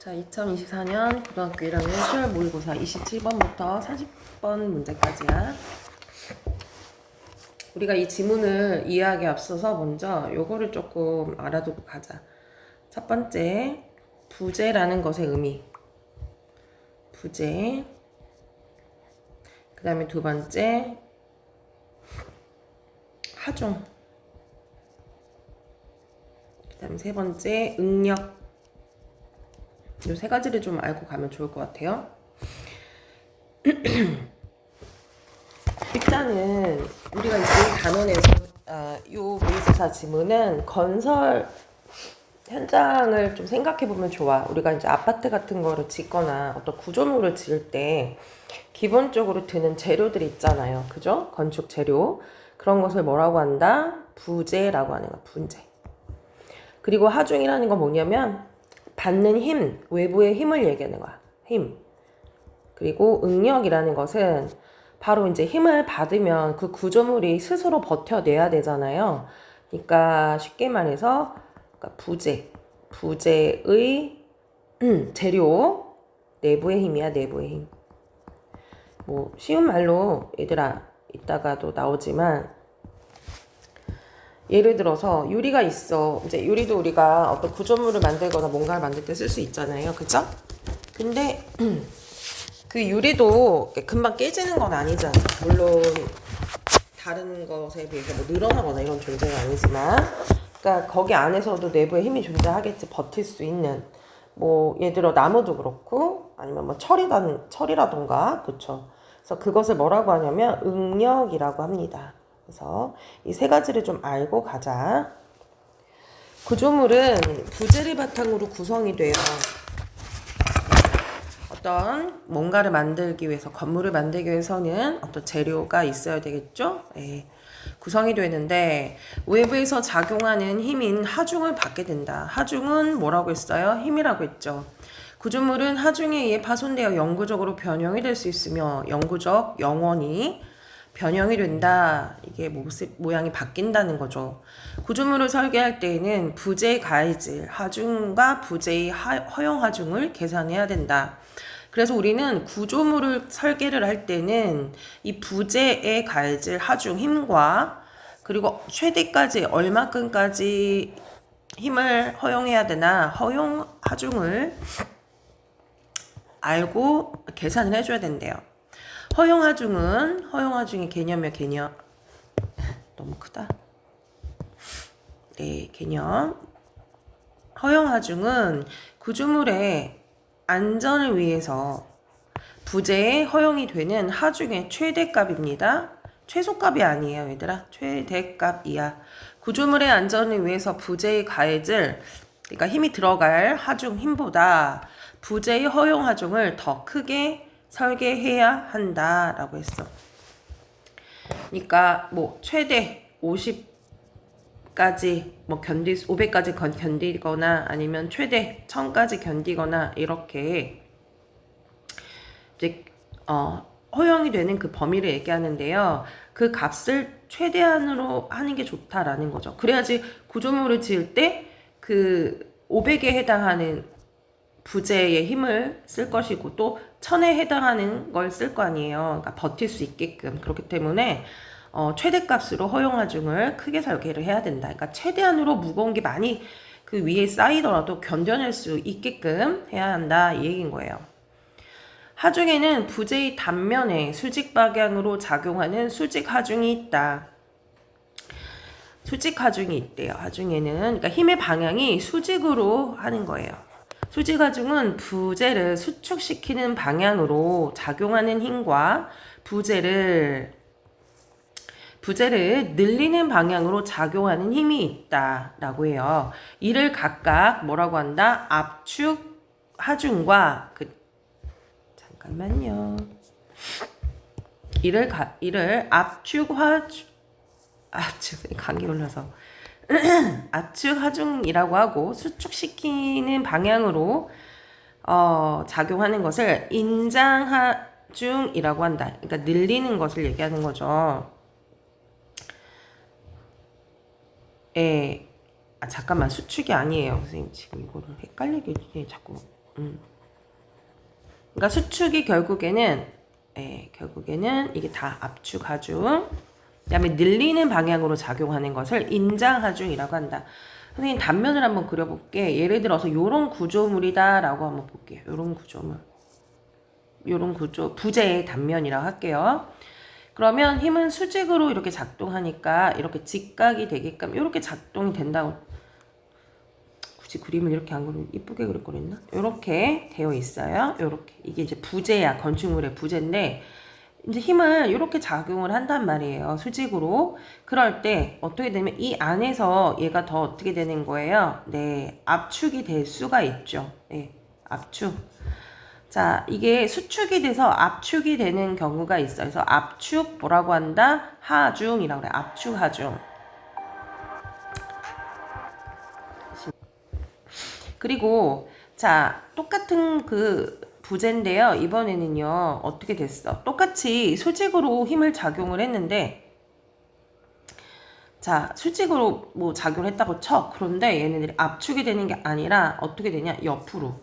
자, 2024년 고등학교 1학년 수열 모의고사 27번부터 40번 문제까지야. 우리가 이 지문을 이해하기 앞서서 먼저 요거를 조금 알아두고 가자. 첫 번째, 부재라는 것의 의미. 부재. 그 다음에 두 번째, 하중. 그 다음에 세 번째, 응력. 이 세 가지를 좀 알고 가면 좋을 것 같아요. 일단은 우리가 이제 단원에서 요 모의고사 지문은 건설 현장을 좀 생각해 보면 좋아. 우리가 이제 아파트 같은 거를 짓거나 어떤 구조물을 지을 때 기본적으로 드는 재료들이 있잖아요. 그죠? 건축 재료. 그런 것을 뭐라고 한다? 부재라고 하는 거야. 부재. 그리고 하중이라는 건 뭐냐면 받는 힘, 외부의 힘을 얘기하는 거야. 힘. 그리고 응력이라는 것은 바로 이제 힘을 받으면 그 구조물이 스스로 버텨내야 되잖아요. 그러니까 쉽게 말해서 부재의 재료, 내부의 힘이야, 내부의 힘. 뭐 쉬운 말로 얘들아 이따가도 나오지만 예를 들어서 유리가 있어. 이제 유리도 우리가 어떤 구조물을 만들거나 뭔가를 만들 때 쓸 수 있잖아요. 그죠? 근데 그 유리도 금방 깨지는 건 아니잖아. 물론 다른 것에 비해서 뭐 늘어나거나 이런 존재는 아니지만, 그러니까 거기 안에서도 내부에 힘이 존재하겠지. 버틸 수 있는 뭐 예를 들어 나무도 그렇고 아니면 뭐 철이라던가 그쵸. 그래서 그것을 뭐라고 하냐면 응력이라고 합니다. 그래서 이 세 가지를 좀 알고 가자. 구조물은 부재를 바탕으로 구성이 돼요. 어떤 뭔가를 만들기 위해서, 건물을 만들기 위해서는 어떤 재료가 있어야 되겠죠? 네. 구성이 되는데 외부에서 작용하는 힘인 하중을 받게 된다. 하중은 뭐라고 했어요? 힘이라고 했죠. 구조물은 하중에 의해 파손되어 영구적으로 변형이 될 수 있으며 영구적, 영원히 변형이 된다. 이게 모양이 바뀐다는 거죠. 구조물을 설계할 때에는 부재의 가해질 하중과 부재의 허용 하중을 계산해야 된다. 그래서 우리는 구조물을 설계를 할 때는 이 부재에 가해질 하중 힘과 그리고 최대까지 얼마큼까지 힘을 허용해야 되나 허용 하중을 알고 계산을 해줘야 된대요. 허용하중의 개념이야. 개념 너무 크다. 네, 개념. 허용하중은 구조물의 안전을 위해서 부재에 허용이 되는 하중의 최대값입니다. 최소값이 아니에요, 얘들아. 최대값이야. 구조물의 안전을 위해서 부재에 가해질, 그러니까 힘이 들어갈 하중 힘보다 부재의 허용 하중을 더 크게 설계해야 한다라고 했어. 그러니까 뭐 최대 50까지 뭐 500까지 견디거나 아니면 최대 1000까지 견디거나 이렇게 이제 허용이 되는 그 범위를 얘기하는데요. 그 값을 최대한으로 하는 게 좋다라는 거죠. 그래야지 구조물을 지을 때 그 500에 해당하는 부재의 힘을 쓸 것이고 또 1000에 해당하는 걸 쓸 거 아니에요. 그러니까 버틸 수 있게끔. 그렇기 때문에 최대값으로 허용하중을 크게 설계를 해야 된다. 그러니까 최대한으로 무거운 게 많이 그 위에 쌓이더라도 견뎌낼 수 있게끔 해야 한다 이 얘기인 거예요. 하중에는 부재의 단면에 수직 방향으로 작용하는 수직 하중이 있다. 수직 하중이 있대요. 하중에는 그러니까 힘의 방향이 수직으로 하는 거예요. 수직 하중은 부재를 수축시키는 방향으로 작용하는 힘과 부재를 늘리는 방향으로 작용하는 힘이 있다라고 해요. 이를 각각 뭐라고 한다? 압축 하중과 잠깐만요. 이를 압축 감기 올라서 압축 하중이라고 하고 수축시키는 방향으로 작용하는 것을 인장 하중이라고 한다. 그러니까 늘리는 것을 얘기하는 거죠. 잠깐만 수축이 아니에요. 선생님 지금 이거를 헷갈리게 자꾸 그러니까 수축이 결국에는 이게 다 압축 하중. 그다음에 늘리는 방향으로 작용하는 것을 인장 하중이라고 한다. 선생님 단면을 한번 그려볼게. 예를 들어서 요런 구조물이다라고 한번 볼게요. 요런 구조물. 요런 구조 부재의 단면이라고 할게요. 그러면 힘은 수직으로 이렇게 작동하니까 이렇게 직각이 되게끔 이렇게 작동이 된다고. 굳이 그림을 이렇게 안 그리고 이쁘게 그릴 거랬나? 이렇게 되어 있어요. 이렇게 이게 이제 부재야. 건축물의 부재인데 이제 힘을 이렇게 작용을 한단 말이에요. 수직으로. 그럴 때 어떻게 되면 이 안에서 얘가 더 어떻게 되는 거예요? 네, 압축이 될 수가 있죠. 네, 압축. 자, 이게 수축이 돼서 압축이 되는 경우가 있어요. 그래서 압축 뭐라고 한다? 하중이라고 그래. 압축 하중. 그리고 자, 똑같은 그 부재인데요. 이번에는요. 어떻게 됐어? 똑같이 수직으로 힘을 작용을 했는데 자, 수직으로 뭐 작용을 했다고 쳐. 그런데 얘네들이 압축이 되는 게 아니라 어떻게 되냐? 옆으로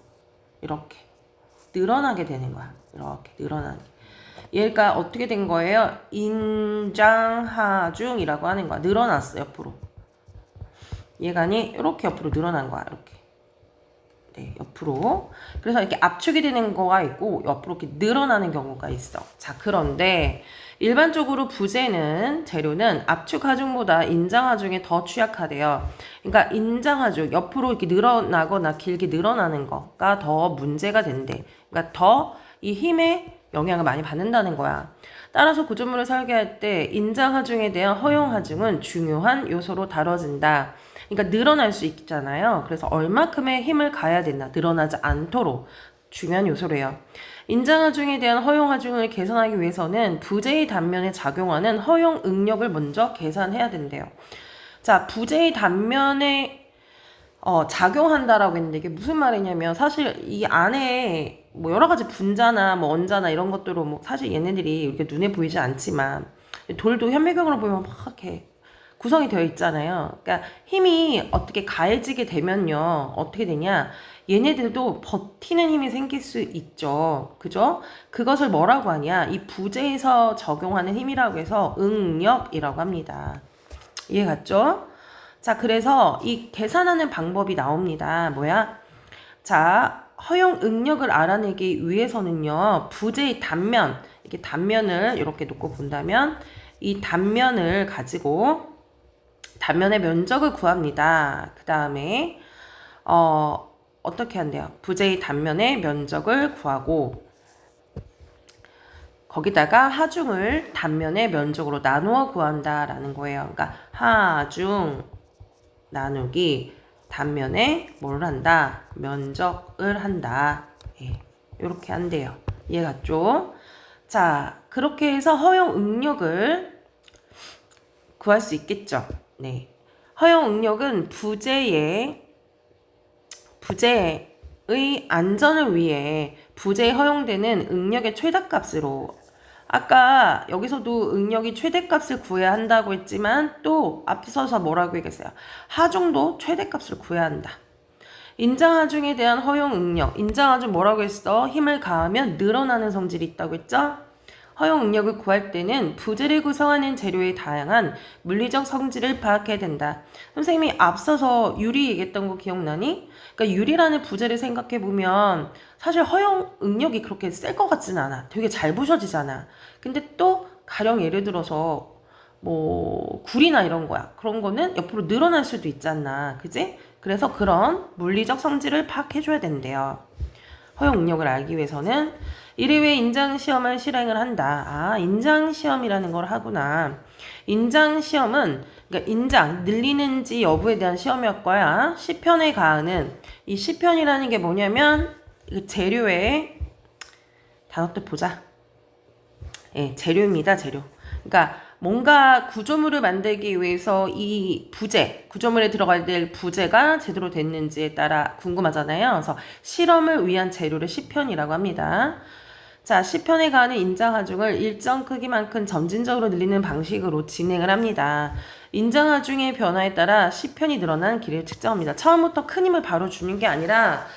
이렇게 늘어나게 되는 거야. 이렇게 늘어나게. 얘가 어떻게 된 거예요? 인장하중이라고 하는 거야. 늘어났어, 옆으로. 얘가니 이렇게 옆으로 늘어난 거야. 이렇게. 네, 옆으로. 그래서 이렇게 압축이 되는 거가 있고 옆으로 이렇게 늘어나는 경우가 있어. 자, 그런데 일반적으로 부재는 재료는 압축하중보다 인장하중에 더 취약하대요. 그러니까 인장하중 옆으로 이렇게 늘어나거나 길게 늘어나는 거가 더 문제가 된대. 그러니까 더 이 힘에 영향을 많이 받는다는 거야. 따라서 구조물을 설계할 때 인장하중에 대한 허용하중은 중요한 요소로 다뤄진다. 그러니까 늘어날 수 있잖아요. 그래서 얼마큼의 힘을 가야 된다. 늘어나지 않도록 중요한 요소래요. 인장하중에 대한 허용하중을 계산하기 위해서는 부재의 단면에 작용하는 허용 응력을 먼저 계산해야 된대요. 자, 부재의 단면에 작용한다라고 했는데 이게 무슨 말이냐면 사실 이 안에 뭐 여러 가지 분자나 뭐 원자나 이런 것들로 뭐 사실 얘네들이 이렇게 눈에 보이지 않지만 돌도 현미경으로 보면 막 이렇게 구성이 되어 있잖아요. 그러니까 힘이 어떻게 가해지게 되면요. 어떻게 되냐. 얘네들도 버티는 힘이 생길 수 있죠. 그죠? 그것을 뭐라고 하냐. 이 부재에서 적용하는 힘이라고 해서 응력이라고 합니다. 이해 갔죠? 자, 그래서 이 계산하는 방법이 나옵니다. 뭐야? 자, 허용 응력을 알아내기 위해서는요. 부재의 단면, 이렇게 단면을 이렇게 놓고 본다면 이 단면을 가지고 단면의 면적을 구합니다. 그 다음에 어떻게 한대요? 부재의 단면의 면적을 구하고 거기다가 하중을 단면의 면적으로 나누어 구한다라는 거예요. 그러니까 하중 나누기 단면에 뭘 한다? 면적을 한다. 예, 이렇게 한대요. 이해 갔죠? 자, 그렇게 해서 허용 응력을 구할 수 있겠죠. 네. 허용 응력은 부재의 안전을 위해 부재에 허용되는 응력의 최다값으로 아까 여기서도 응력이 최대값을 구해야 한다고 했지만 또 앞서서 뭐라고 얘기했어요? 하중도 최대값을 구해야 한다. 인장하중에 대한 허용 응력. 인장하중 뭐라고 했어? 힘을 가하면 늘어나는 성질이 있다고 했죠? 허용 응력을 구할 때는 부재를 구성하는 재료의 다양한 물리적 성질을 파악해야 된다. 선생님이 앞서서 유리 얘기했던 거 기억나니? 그러니까 유리라는 부재를 생각해보면 사실 허용 응력이 그렇게 셀 것 같지는 않아. 되게 잘 부셔지잖아. 근데 또 가령 예를 들어서 뭐 굴이나 이런 거야. 그런 거는 옆으로 늘어날 수도 있잖아. 그지? 그래서 그런 물리적 성질을 파악해줘야 된대요. 허용 응력을 알기 위해서는 이래 왜 인장시험을 실행을 한다. 아, 인장시험이라는 걸 하구나. 인장시험은 그러니까 인장, 늘리는지 여부에 대한 시험이었 거야. 시편에 가하는 이 시편이라는 게 뭐냐면 재료의 단어들 보자. 예, 재료입니다. 재료. 그러니까 뭔가 구조물을 만들기 위해서 이 부재, 구조물에 들어갈 될 부재가 제대로 됐는지에 따라 궁금하잖아요. 그래서 실험을 위한 재료를 시편이라고 합니다. 자, 시편에 가하는 인장하중을 일정 크기만큼 점진적으로 늘리는 방식으로 진행을 합니다. 인장하중의 변화에 따라 시편이 늘어난 길이를 측정합니다. 처음부터 큰 힘을 바로 주는 게 아니라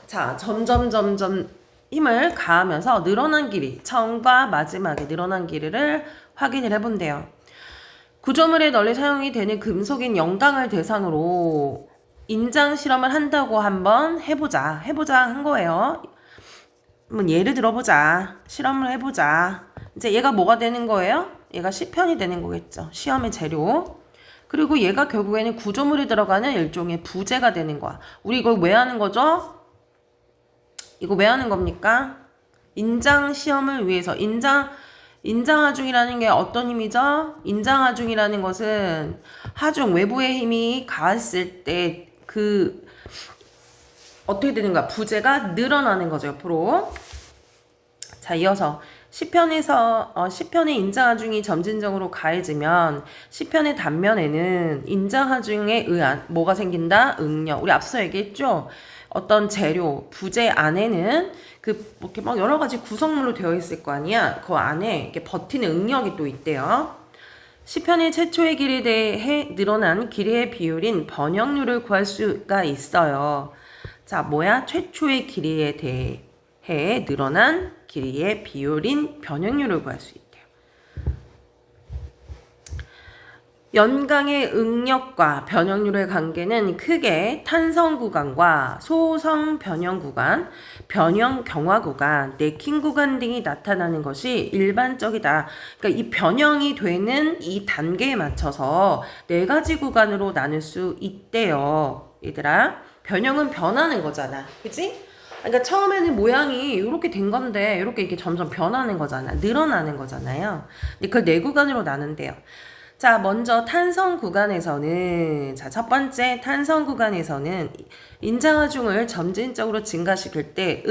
자, 점점 힘을 가하면서 늘어난 길이, 처음과 마지막에 늘어난 길이를 확인을 해본대요. 구조물에 널리 사용이 되는 금속인 영광을 대상으로 인장 실험을 한다고 한번 해보자 한 거예요. 한번 예를 들어보자. 실험을 해보자. 이제 얘가 뭐가 되는 거예요? 얘가 시편이 되는 거겠죠. 시험의 재료. 그리고 얘가 결국에는 구조물에 들어가는 일종의 부재가 되는 거야. 우리 이걸 왜 하는 거죠? 이거 왜 하는 겁니까? 인장 시험을 위해서. 인장하중이라는 게 어떤 힘이죠? 인장하중이라는 것은 하중, 외부의 힘이 가했을 때 어떻게 되는 거야? 부재가 늘어나는 거죠, 옆으로. 자, 이어서 시편의 인장하중이 점진적으로 가해지면 시편의 단면에는 인장하중에 의한 뭐가 생긴다? 응력. 우리 앞서 얘기했죠? 어떤 재료, 부재 안에는 이렇게 막 여러 가지 구성물로 되어 있을 거 아니야? 그 안에 이렇게 버티는 응력이 또 있대요. 시편의 최초의 길에 대해 늘어난 길이의 비율인 번역률을 구할 수가 있어요. 자, 뭐야? 최초의 길이에 대해 늘어난 길이의 비율인 변형률을 구할 수 있대요. 연강의 응력과 변형률의 관계는 크게 탄성 구간과 소성 변형 구간, 변형 경화 구간, 네킹 구간 등이 나타나는 것이 일반적이다. 그러니까 이 변형이 되는 이 단계에 맞춰서 4가지 구간으로 나눌 수 있대요. 얘들아, 변형은 변하는 거잖아. 그치? 그러니까 처음에는 모양이 이렇게 된 건데 이렇게 점점 변하는 거잖아. 늘어나는 거잖아요. 근데 그걸 4구간으로 나눈대요. 자, 먼저 탄성 구간에서는, 자, 첫 번째 탄성 구간에서는 인장하중을 점진적으로 증가시킬 때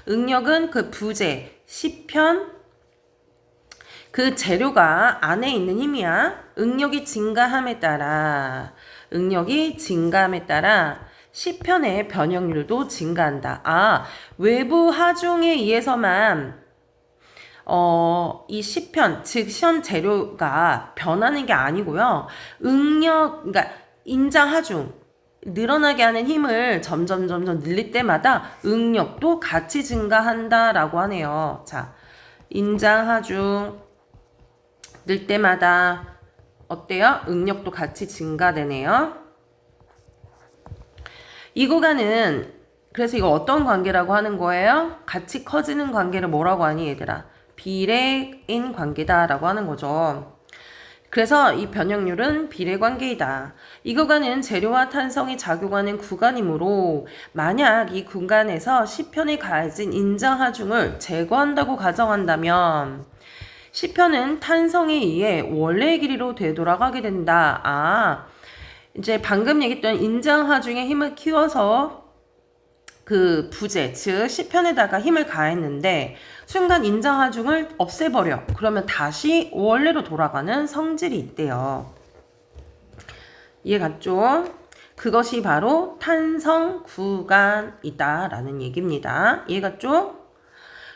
응력은 그 부재, 시편, 그 재료가 안에 있는 힘이야. 응력이 증가함에 따라 시편의 변형률도 증가한다. 아, 외부 하중에 의해서만 이 시편, 즉 시험 재료가 변하는 게 아니고요. 그러니까 인장하중, 늘어나게 하는 힘을 점점 늘릴 때마다 응력도 같이 증가한다라고 하네요. 자, 인장하중 늘 때마다 어때요? 응력도 같이 증가되네요. 이 구간은 그래서 이거 어떤 관계라고 하는 거예요? 같이 커지는 관계를 뭐라고 하니 얘들아? 비례인 관계다라고 하는 거죠. 그래서 이 변형률은 비례 관계이다. 이 구간은 재료와 탄성이 작용하는 구간이므로 만약 이 구간에서 시편에 가해진 인장하중을 제거한다고 가정한다면 시편은 탄성에 의해 원래의 길이로 되돌아가게 된다. 아, 이제 방금 얘기했던 인장하중의 힘을 키워서 그 부재, 즉 시편에다가 힘을 가했는데 순간 인장하중을 없애버려. 그러면 다시 원래로 돌아가는 성질이 있대요. 이해 갔죠? 그것이 바로 탄성 구간이다라는 얘기입니다. 이해 갔죠?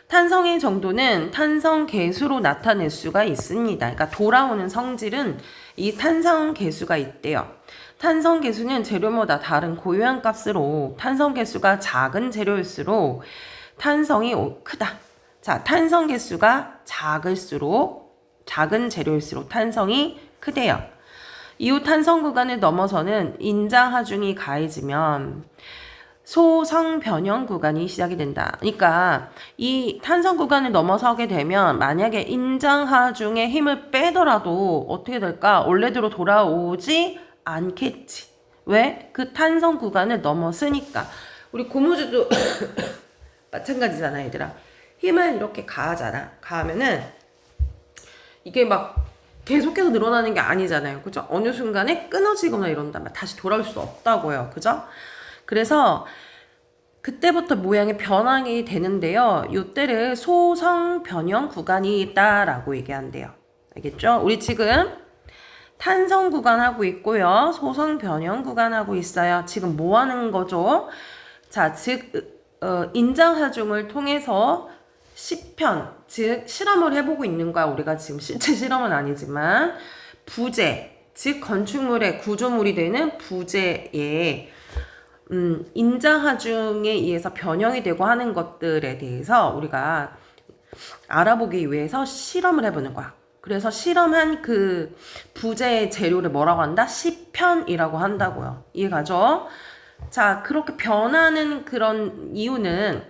탄성의 정도는 탄성 계수로 나타낼 수가 있습니다. 그러니까 돌아오는 성질은 이 탄성 계수가 있대요. 탄성 계수는 재료마다 다른 고유한 값으로 탄성 계수가 작은 재료일수록 탄성이 크다. 자, 탄성 계수가 작은 재료일수록 탄성이 크대요. 이후 탄성 구간을 넘어서는 인장하중이 가해지면 소성 변형 구간이 시작이 된다. 그러니까 이 탄성 구간을 넘어서게 되면 만약에 인장하중의 힘을 빼더라도 어떻게 될까? 원래대로 돌아오지 않겠지. 왜? 그 탄성 구간을 넘었으니까. 우리 고무줄도 마찬가지잖아, 얘들아. 힘을 이렇게 가하잖아. 가하면은 이게 막 계속해서 늘어나는 게 아니잖아요. 그죠? 어느 순간에 끊어지거나 이런다면 다시 돌아올 수 없다고요. 그죠? 그래서 그때부터 모양이 변형이 되는데요. 이때를 소성 변형 구간이 있다라고 얘기한대요. 알겠죠? 우리 지금 탄성 구간 하고 있고요. 소성 변형 구간 하고 있어요. 지금 뭐 하는 거죠? 자, 즉 인장하중을 통해서 시편, 즉 실험을 해보고 있는 거야. 우리가 지금 실제 실험은 아니지만 부재, 즉 건축물의 구조물이 되는 부재에 인자하중에 의해서 변형이 되고 하는 것들에 대해서 우리가 알아보기 위해서 실험을 해보는 거야. 그래서 실험한 그 부재의 재료를 뭐라고 한다? 시편이라고 한다고요. 이해가죠? 자, 그렇게 변하는 그런 이유는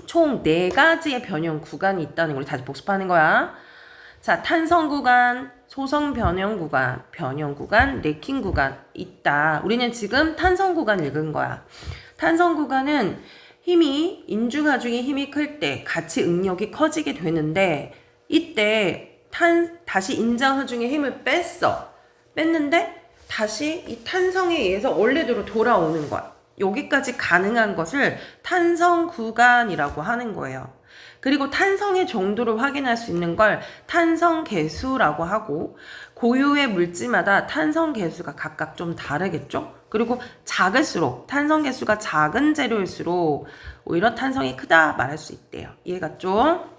총 4가지의 변형 구간이 있다는 걸 다시 복습하는 거야. 자, 탄성 구간, 소성 변형 구간, 변형 구간, 레킹 구간 있다. 우리는 지금 탄성 구간 읽은 거야. 탄성 구간은 힘이 인중하중의 힘이 클 때 같이 응력이 커지게 되는데 이때 다시 인장하중의 힘을 뺐는데 다시 이 탄성에 의해서 원래대로 돌아오는 거야. 여기까지 가능한 것을 탄성 구간이라고 하는 거예요. 그리고 탄성의 정도를 확인할 수 있는 걸 탄성 계수라고 하고 고유의 물질마다 탄성 계수가 각각 좀 다르겠죠? 그리고 작을수록 탄성 계수가 작은 재료일수록 오히려 탄성이 크다 말할 수 있대요. 이해갔죠?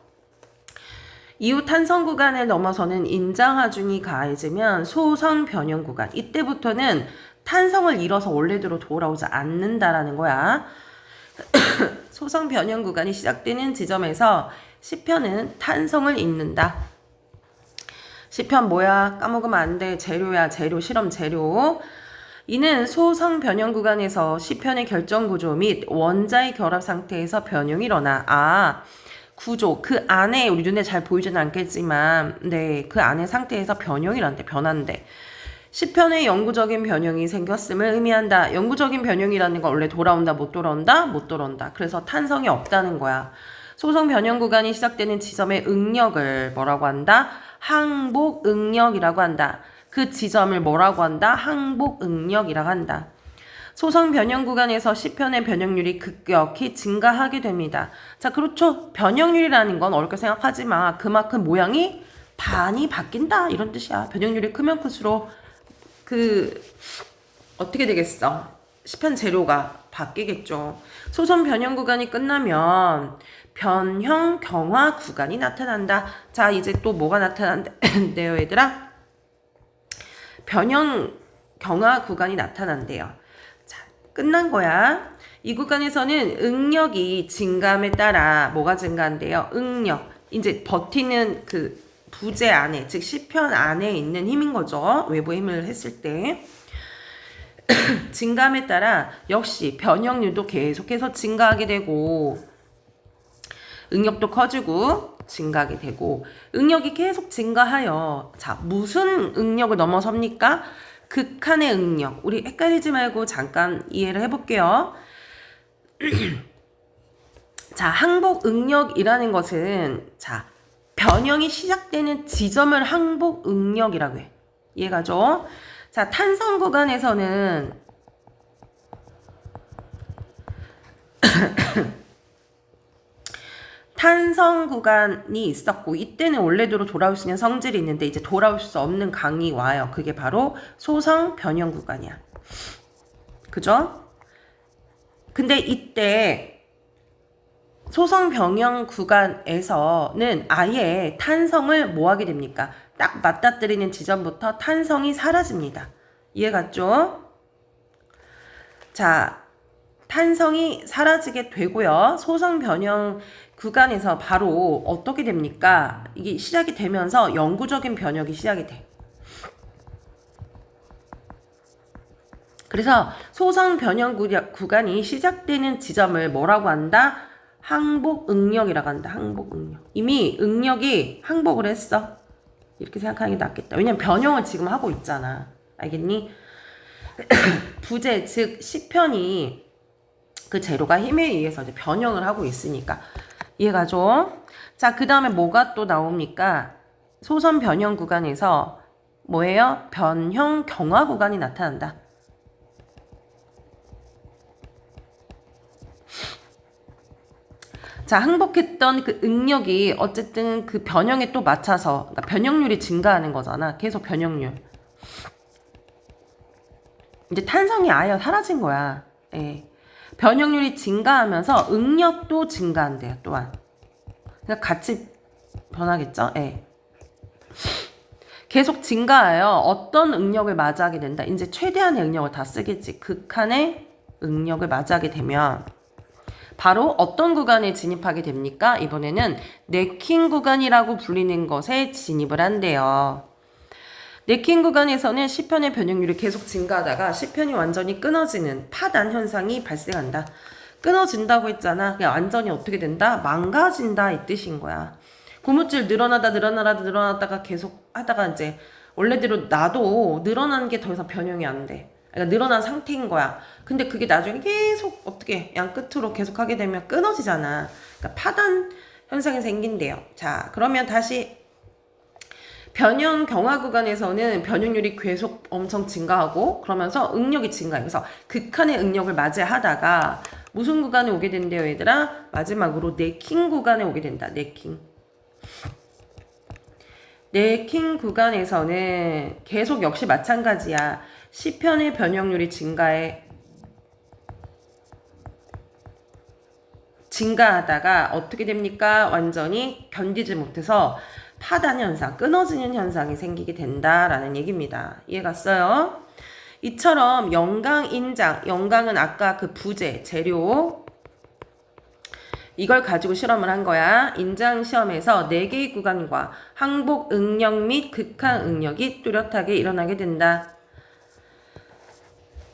이후 탄성 구간을 넘어서는 인장하중이 가해지면 소성 변형 구간. 이때부터는 탄성을 잃어서 원래대로 돌아오지 않는다라는 거야. 소성 변형 구간이 시작되는 지점에서 시편은 탄성을 잇는다. 시편 뭐야? 까먹으면 안 돼. 재료야. 재료. 실험 재료. 이는 소성 변형 구간에서 시편의 결정 구조 및 원자의 결합 상태에서 변형이 일어나. 구조. 그 안에 우리 눈에 잘 보이지는 않겠지만 네, 그 안의 상태에서 변형이 일어난대. 변한대. 시편의 영구적인 변형이 생겼음을 의미한다. 영구적인 변형이라는 건 원래 돌아온다, 못 돌아온다, 못 돌아온다. 그래서 탄성이 없다는 거야. 소성 변형 구간이 시작되는 지점의 응력을 뭐라고 한다? 항복 응력이라고 한다. 그 지점을 뭐라고 한다? 항복 응력이라고 한다. 소성 변형 구간에서 시편의 변형률이 급격히 증가하게 됩니다. 자, 그렇죠. 변형률이라는 건 어렵게 생각하지 마. 그만큼 모양이 반이 바뀐다 이런 뜻이야. 변형률이 크면 클수록 어떻게 되겠어? 시편 재료가 바뀌겠죠. 소선 변형 구간이 끝나면 변형 경화 구간이 나타난다. 자, 이제 또 뭐가 나타난대요, 얘들아? 변형 경화 구간이 나타난대요. 자, 끝난 거야. 이 구간에서는 응력이 증감에 따라 뭐가 증가한대요? 응력. 이제 버티는 그 부재 안에, 즉 시편 안에 있는 힘인 거죠. 외부 힘을 했을 때. 증감에 따라 역시 변형률도 계속해서 증가하게 되고 응력도 커지고 증가하게 되고 응력이 계속 증가하여 자, 무슨 응력을 넘어섭니까? 극한의 응력. 우리 헷갈리지 말고 잠깐 이해를 해볼게요. 자, 항복 응력이라는 것은 자, 변형이 시작되는 지점을 항복 응력이라고 해. 이해가죠? 자, 탄성 구간에서는 탄성 구간이 있었고 이때는 원래대로 돌아올 수 있는 성질이 있는데 이제 돌아올 수 없는 강이 와요. 그게 바로 소성 변형 구간이야. 그죠? 근데 이때 소성 변형 구간에서는 아예 탄성을 뭐 하게 됩니까? 딱 맞닥뜨리는 지점부터 탄성이 사라집니다. 이해갔죠? 자, 탄성이 사라지게 되고요. 소성 변형 구간에서 바로 어떻게 됩니까? 이게 시작이 되면서 영구적인 변형이 시작이 돼. 그래서 소성 변형 구간이 시작되는 지점을 뭐라고 한다? 항복 응력이라고 한다. 항복 응력. 이미 응력이 항복을 했어. 이렇게 생각하는 게 낫겠다. 왜냐면 변형을 지금 하고 있잖아. 알겠니? 부재, 즉 시편이 그 재료가 힘에 의해서 이제 변형을 하고 있으니까. 이해가죠? 자, 그 다음에 뭐가 또 나옵니까? 소선 변형 구간에서 뭐예요? 변형 경화 구간이 나타난다. 자, 항복했던 그 응력이 어쨌든 그 변형에 또 맞춰서 그러니까 변형률이 증가하는 거잖아. 계속 변형률. 이제 탄성이 아예 사라진 거야. 예. 변형률이 증가하면서 응력도 증가한대요. 또한. 그러니까 같이 변하겠죠. 예. 계속 증가하여 어떤 응력을 맞이하게 된다. 이제 최대한의 응력을 다 쓰겠지. 극한의 응력을 맞이하게 되면 바로 어떤 구간에 진입하게 됩니까? 이번에는 네킹 구간이라고 불리는 것에 진입을 한대요. 네킹 구간에서는 시편의 변형률이 계속 증가하다가 시편이 완전히 끊어지는 파단 현상이 발생한다. 끊어진다고 했잖아. 그냥 완전히 어떻게 된다? 망가진다 이 뜻인 거야. 고무줄 늘어나다가 계속 하다가 이제 원래대로 놔도 늘어나는 게 더 이상 변형이 안 돼. 그러니까 늘어난 상태인 거야. 근데 그게 나중에 계속 어떻게 양 끝으로 계속 하게 되면 끊어지잖아. 그러니까 파단 현상이 생긴대요. 자, 그러면 다시 변형 경화 구간에서는 변형률이 계속 엄청 증가하고 그러면서 응력이 증가해요. 그래서 극한의 응력을 맞이하다가 무슨 구간에 오게 된대요, 얘들아? 마지막으로 네킹 구간에 오게 된다. 네킹. 네킹 구간에서는 계속 역시 마찬가지야. 시편의 변형률이 증가하다가 어떻게 됩니까? 완전히 견디지 못해서 파단 현상, 끊어지는 현상이 생기게 된다라는 얘기입니다. 이해 갔어요? 이처럼 영강, 인장, 영강은 아까 그 부재, 재료 이걸 가지고 실험을 한 거야. 인장 시험에서 4개의 구간과 항복 응력 및 극한 응력이 뚜렷하게 일어나게 된다.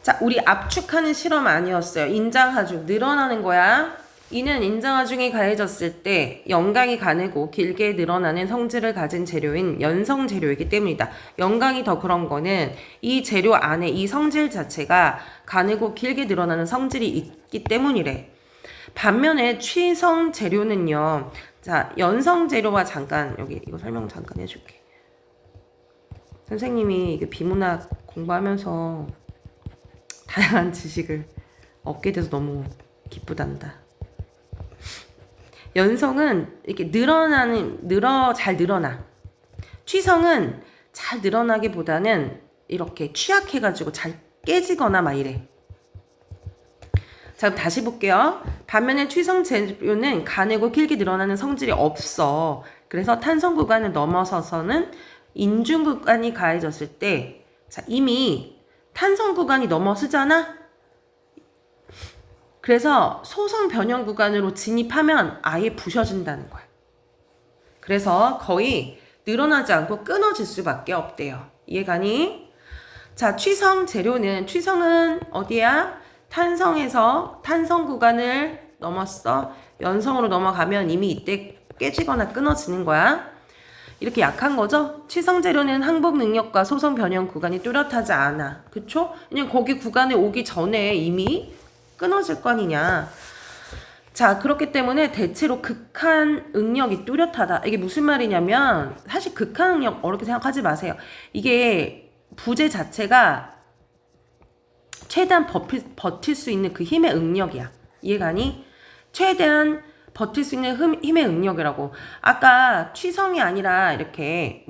자, 우리 압축하는 실험 아니었어요. 인장 하중 늘어나는 거야. 이는 인장 하중이 가해졌을 때 영강이 가늘고 길게 늘어나는 성질을 가진 재료인 연성 재료이기 때문이다. 영강이 더 그런 거는 이 재료 안에 이 성질 자체가 가늘고 길게 늘어나는 성질이 있기 때문이래. 반면에 취성 재료는요. 자, 연성 재료와 잠깐 여기 이거 설명 잠깐 해줄게. 선생님이 이게 비문학 공부하면서 다양한 지식을 얻게 돼서 너무 기쁘단다. 연성은 이렇게 잘 늘어나. 취성은 잘 늘어나기보다는 이렇게 취약해가지고 잘 깨지거나 막 이래. 자, 그럼 다시 볼게요. 반면에 취성 재료는 가늘고 길게 늘어나는 성질이 없어. 그래서 탄성 구간을 넘어서서는 인중 구간이 가해졌을 때, 자, 이미 탄성 구간이 넘어서잖아? 그래서 소성 변형 구간으로 진입하면 아예 부셔진다는 거야. 그래서 거의 늘어나지 않고 끊어질 수밖에 없대요. 이해가니? 자, 취성은 어디야? 탄성에서 탄성 구간을 넘었어. 연성으로 넘어가면 이미 이때 깨지거나 끊어지는 거야. 이렇게 약한 거죠? 취성 재료는 항복 능력과 소성 변형 구간이 뚜렷하지 않아. 그쵸? 그냥 거기 구간에 오기 전에 이미 끊어질 거 아니냐. 자, 그렇기 때문에 대체로 극한 응력이 뚜렷하다. 이게 무슨 말이냐면 사실 극한 응력 어렵게 생각하지 마세요. 이게 부재 자체가 최대한 버틸 수 있는 그 힘의 응력이야. 이해가니? 최대한 버틸 수 있는 힘의 응력이라고. 아까 취성이 아니라 이렇게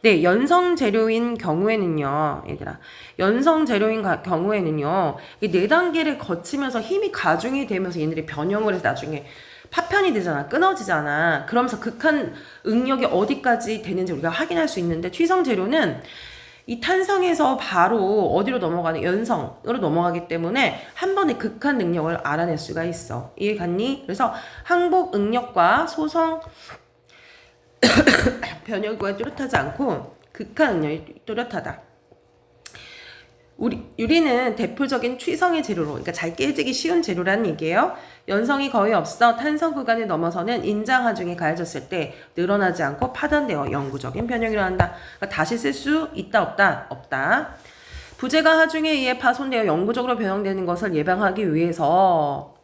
네, 연성 재료인 경우에는요, 얘들아. 연성 재료인 경우에는요, 이 4단계를 거치면서 힘이 가중이 되면서 얘네들이 변형을 해서 나중에 파편이 되잖아. 끊어지잖아. 그러면서 극한 응력이 어디까지 되는지 우리가 확인할 수 있는데, 취성 재료는 이 탄성에서 바로 어디로 넘어가는 연성으로 넘어가기 때문에 한 번에 극한 능력을 알아낼 수가 있어. 이해 갔니? 그래서 항복 응력과 소성 변형구가 뚜렷하지 않고 극한 응력이 뚜렷하다. 유리는 대표적인 취성의 재료로, 그러니까 잘 깨지기 쉬운 재료라는 얘기예요. 연성이 거의 없어 탄성 구간을 넘어서는 인장 하중이 가해졌을 때 늘어나지 않고 파단되어 영구적인 변형이 일어난다. 그러니까 다시 쓸 수 있다 없다? 없다. 부재가 하중에 의해 파손되어 영구적으로 변형되는 것을 예방하기 위해서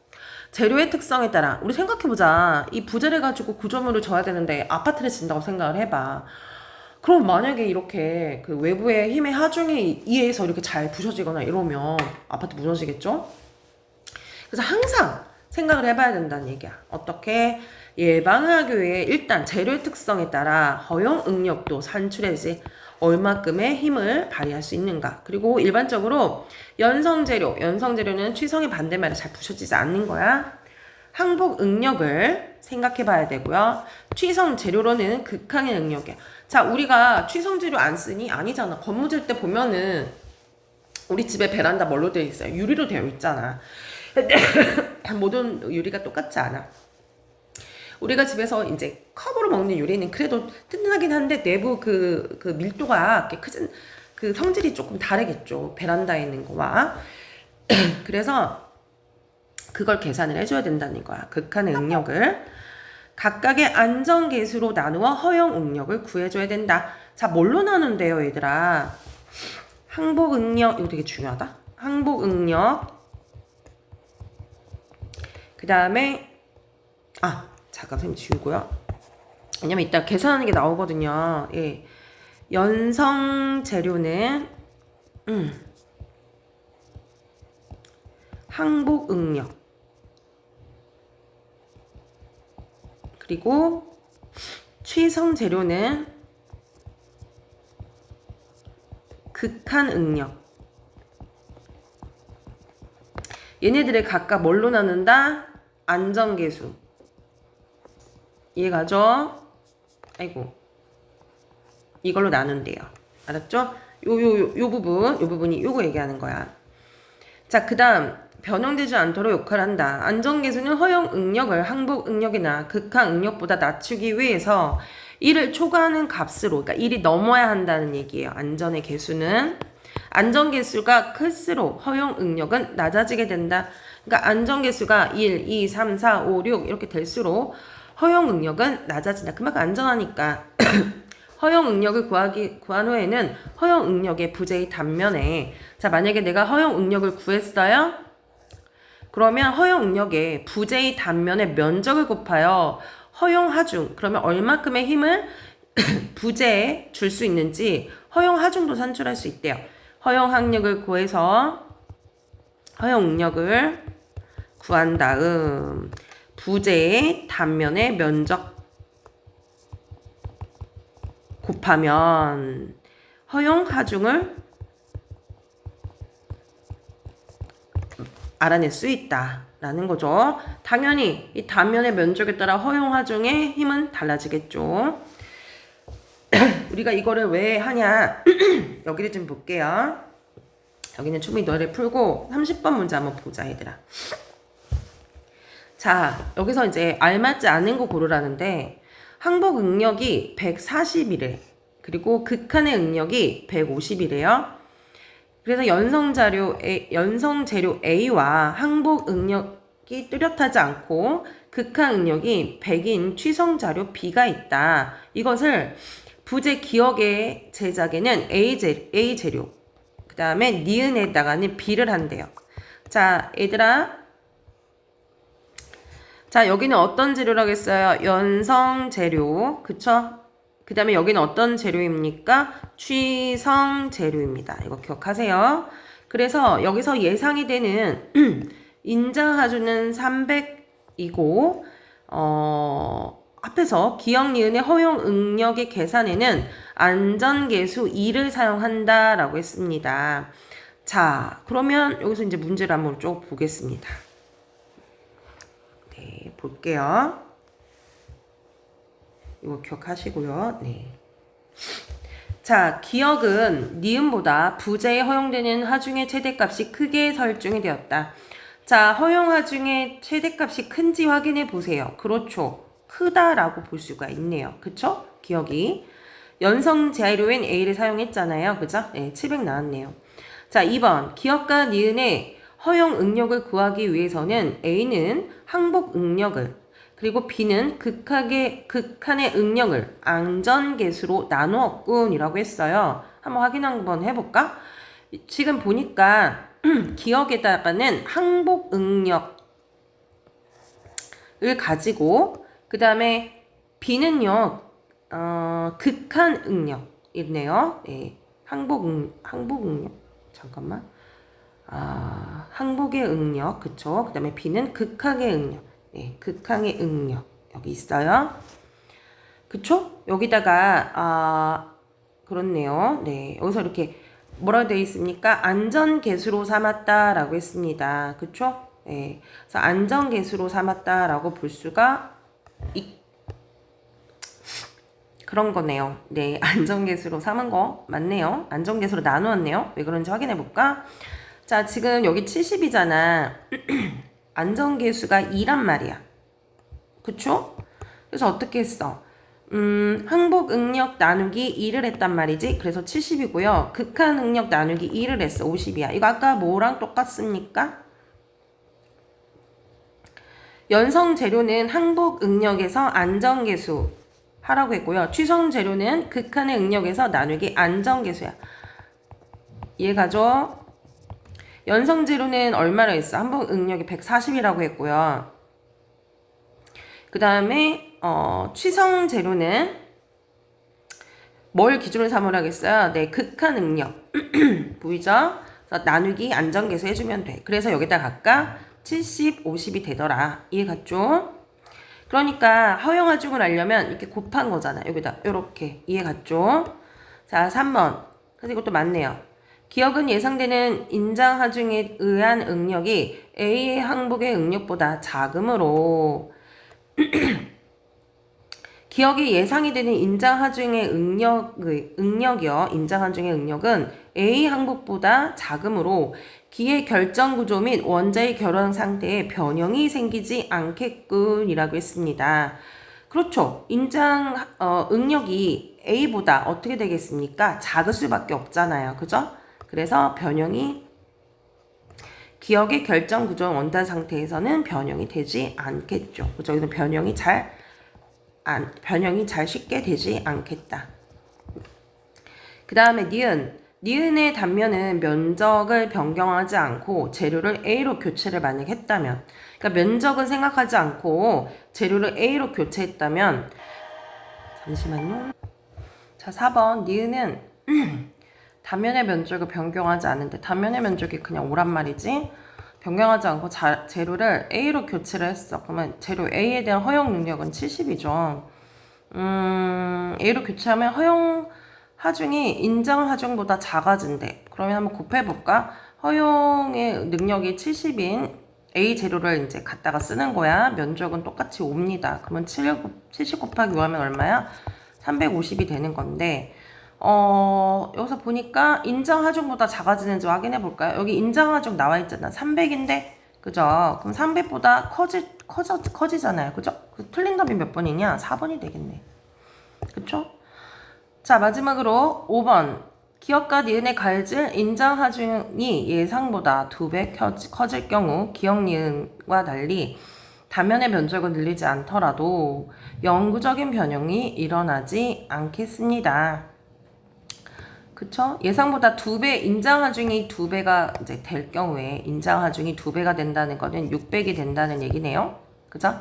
재료의 특성에 따라 우리 생각해보자. 이 부재를 가지고 구조물을 져야 되는데 아파트를 짓는다고 생각을 해봐. 그럼 만약에 이렇게 그 외부의 힘의 하중에 의해서 이렇게 잘 부셔지거나 이러면 아파트 무너지겠죠? 그래서 항상 생각을 해봐야 된다는 얘기야. 어떻게 예방하기 위해 일단 재료의 특성에 따라 허용 응력도 산출해지 얼마큼의 힘을 발휘할 수 있는가. 그리고 일반적으로 연성재료는 취성의 반대말에 잘 부셔지지 않는 거야. 항복 응력을 생각해 봐야 되고요. 취성 재료로는 극한의 응력이야. 자, 우리가 취성 재료 안 쓰니? 아니잖아. 건물 질 때 보면은 우리 집에 베란다 뭘로 되어 있어요? 유리로 되어 있잖아. 모든 유리가 똑같지 않아. 우리가 집에서 이제 컵으로 먹는 유리는 그래도 튼튼하긴 한데 내부 그 밀도가 크진, 그 성질이 조금 다르겠죠. 베란다에 있는 거와. 그래서 그걸 계산을 해줘야 된다는 거야. 극한의 응력을. 각각의 안전계수로 나누어 허용 응력을 구해줘야 된다. 자, 뭘로 나눈대요, 얘들아? 항복 응력, 이거 되게 중요하다. 항복 응력. 그 다음에, 잠깐, 선생님 지우고요. 왜냐면 이따 계산하는 게 나오거든요. 예. 연성 재료는, 항복 응력. 그리고 취성 재료는 극한 응력. 얘네들을 각각 뭘로 나눈다? 안전계수. 이해가죠? 아이고. 이걸로 나눈대요. 알았죠? 요 부분이 요거 얘기하는 거야. 자, 그 다음. 변형되지 않도록 역할한다. 안전계수는 허용 응력을 항복 응력이나 극한 응력보다 낮추기 위해서 이를 초과하는 값으로, 그러니까 1이 넘어야 한다는 얘기예요. 안전의 계수는. 안전계수가 클수록 허용 응력은 낮아지게 된다. 그러니까 안전계수가 1, 2, 3, 4, 5, 6 이렇게 될수록 허용 응력은 낮아진다. 그만큼 안전하니까. 허용 응력을 구한 후에는 허용 응력의 부재의 단면에, 자, 만약에 내가 허용 응력을 구했어요? 그러면 허용 응력의 부재의 단면의 면적을 곱하여 허용 하중, 그러면 얼마큼의 힘을 부재에 줄 수 있는지 허용 하중도 산출할 수 있대요. 허용 항력을 구해서 허용 응력을 구한 다음 부재의 단면의 면적 곱하면 허용 하중을 알아낼 수 있다라는 거죠. 당연히 이 단면의 면적에 따라 허용 하중의 힘은 달라지겠죠. 우리가 이거를 왜 하냐? 여기를 좀 볼게요. 여기는 충분히 너를 풀고 30번 문제 한번 보자, 얘들아. 자, 여기서 이제 알맞지 않은 거 고르라는데 항복 응력이 140이래. 그리고 극한의 응력이 150이래요. 그래서 연성재료 A와 항복 응력이 뚜렷하지 않고 극한 응력이 100인 취성자료 B가 있다. 이것을 부재 기억의 제작에는 A 재료, 그 다음에 니은에다가는 B를 한대요. 자, 얘들아. 자, 여기는 어떤 재료라고 했어요? 연성재료. 그쵸? 그 다음에 여기는 어떤 재료입니까? 취성 재료입니다. 이거 기억하세요. 그래서 여기서 예상이 되는 인자하주는 300이고 앞에서 기억 니은의 허용 응력의 계산에는 안전계수 2를 사용한다라고 했습니다. 자, 그러면 여기서 이제 문제를 한번 쭉 보겠습니다. 네, 볼게요. 이거 기억하시고요. 네. 자, 기억은 니은보다 부재에 허용되는 하중의 최대값이 크게 설정이 되었다. 자, 허용 하중의 최대값이 큰지 확인해 보세요. 그렇죠. 크다라고 볼 수가 있네요. 그쵸? 기억이. 연성 재료인 A를 사용했잖아요. 그죠? 네, 700 나왔네요. 자, 2번. 기억과 니은의 허용 응력을 구하기 위해서는 A는 항복 응력을, 그리고 B는 극한의 응력을 안전계수로 나누었군이라고 했어요. 한번 확인 한번 해볼까? 지금 보니까 기억에다가는 항복 응력을 가지고 그 다음에 B는요 극한 응력이네요. 네. 항복 응력 잠깐만. 항복의 응력 그쵸? 그 다음에 B는 극한의 응력. 네, 극한의 응력 여기 있어요. 그쵸? 여기다가 그렇네요. 네, 여기서 이렇게 뭐라고 되어 있습니까? 안전계수로 삼았다라고 했습니다. 그쵸? 네, 그래서 안전계수로 삼았다라고 볼 수가 그런 거네요. 네, 안정계수로 삼은 거 맞네요. 안정계수로 나누었네요. 왜 그런지 확인해 볼까? 자, 지금 여기 70이잖아. 안정계수가 2란 말이야. 그쵸? 그래서 어떻게 했어? 항복 응력 나누기 2를 했단 말이지. 그래서 70이고요. 극한 응력 나누기 2를 했어. 50이야. 이거 아까 뭐랑 똑같습니까? 연성 재료는 항복 응력에서 안정계수 하라고 했고요. 취성 재료는 극한의 응력에서 나누기 안정계수야. 이해가죠? 연성 재료는 얼마나 했어? 항복 응력이 140이라고 했고요. 그 다음에 취성 재료는 뭘 기준으로 삼으라겠어요? 네, 극한 응력. 보이죠? 그래서 나누기 안정계수 해주면 돼. 그래서 여기다 각각 70, 50이 되더라. 이해 갔죠? 그러니까 허용하중을 알려면 이렇게 곱한 거잖아. 여기다 이렇게. 이해 갔죠? 자, 3번. 그래서 이것도 맞네요. 기억은 예상되는 인장하중에 의한 응력이 A의 항복의 응력보다 작으므로 기억이 예상이 되는 인장하중의 응력이요. 인장하중의 응력은 A 항복보다 작으므로 기의 결정 구조 및 원자의 결혼 상태에 변형이 생기지 않겠군이라고 했습니다. 그렇죠. 응력이 A보다 어떻게 되겠습니까? 작을 수밖에 없잖아요. 그죠? 그래서 기억의 결정 구조 원자 상태에서는 변형이 되지 않겠죠. 그죠? 여기서 변형이 잘 쉽게 되지 않겠다. 그 다음에 니은의 단면은 면적을 변경하지 않고 재료를 A로 교체를 만약 했다면, 그러니까 면적은 생각하지 않고 재료를 A로 교체했다면, 잠시만요. 자, 4번 니은은 단면의 면적을 변경하지 않는데 단면의 면적이 그냥 오란 말이지. 변경하지 않고 재료를 A로 교체를 했어. 그러면 재료 A에 대한 허용 능력은 70이죠. A로 교체하면 허용 하중이 인정 하중보다 작아진대. 그러면 한번 곱해볼까? 허용의 능력이 70인 A 재료를 이제 갖다가 쓰는 거야. 면적은 똑같이 5입니다. 그러면 70 곱하기 5 하면 얼마야? 350이 되는 건데, 여기서 보니까 인정하중보다 작아지는지 확인해 볼까요? 여기 인정하중 나와 있잖아. 300인데, 그죠? 그럼 300보다 커지잖아요. 그죠? 틀린 답이 몇 번이냐? 4번이 되겠네. 그쵸? 자, 마지막으로 5번. 기억과 니은의 가해질 인정하중이 예상보다 2배 커질 경우 기억 니은과 달리 단면의 면적을 늘리지 않더라도 영구적인 변형이 일어나지 않겠습니다. 그쵸? 예상보다 2배, 인장하중이 2배가 이제 될 경우에 인장하중이 2배가 된다는 거는 600이 된다는 얘기네요. 그죠?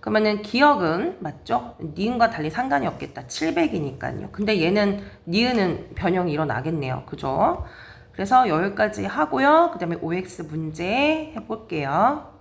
그러면은 기억은 맞죠? 니은과 달리 상관이 없겠다. 700이니까요. 근데 얘는 니은은 변형이 일어나겠네요. 그죠? 그래서 여기까지 하고요. 그 다음에 OX 문제 해볼게요.